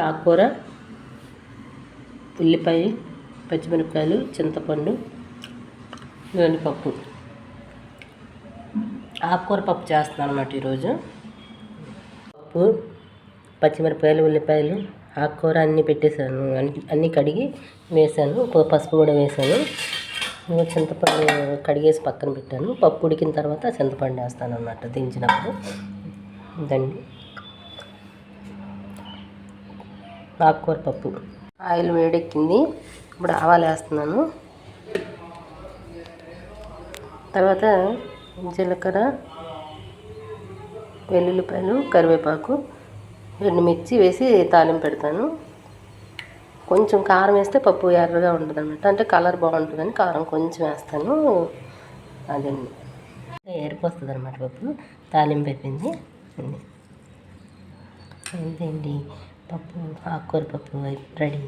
ఆకుకూర, ఉల్లిపాయ, పచ్చిమిరపకాయలు, చింతపండు, పప్పు. ఆకుకూర పప్పు చేస్తున్నాను అన్నమాట ఈరోజు. పప్పు, పచ్చిమిరపకాయలు, ఉల్లిపాయలు, ఆకుకూర అన్నీ పెట్టేశాను. అన్నీ కడిగి వేసాను. పసుపు కూడా వేసాను. చింతపండు కడిగేసి పక్కన పెట్టాను. పప్పు ఉడికిన తర్వాత చింతపండు వేస్తాను అన్నమాట దించినప్పుడు. ఇదండి ఆకుకూర పప్పు. ఆయిల్ వేడెక్కింది. ఇప్పుడు ఆవాలు వేస్తున్నాను. తర్వాత జీలకర్ర, వెల్లుల్లిపాయలు, కరివేపాకు, ఎండుమిర్చి వేసి తాలింపు పెడతాను. కొంచెం కారం వేస్తే పప్పు ఎర్రగా ఉంటుంది అన్నమాట, అంటే కలర్ బాగుంటుందని కారం కొంచెం వేస్తాను. అదండి ఏరిపోస్తుంది అన్నమాట పప్పు. తాలింపు అయిపోయింది. అంతేండి, పప్పు ఆకుకూర పప్పు రెడీ.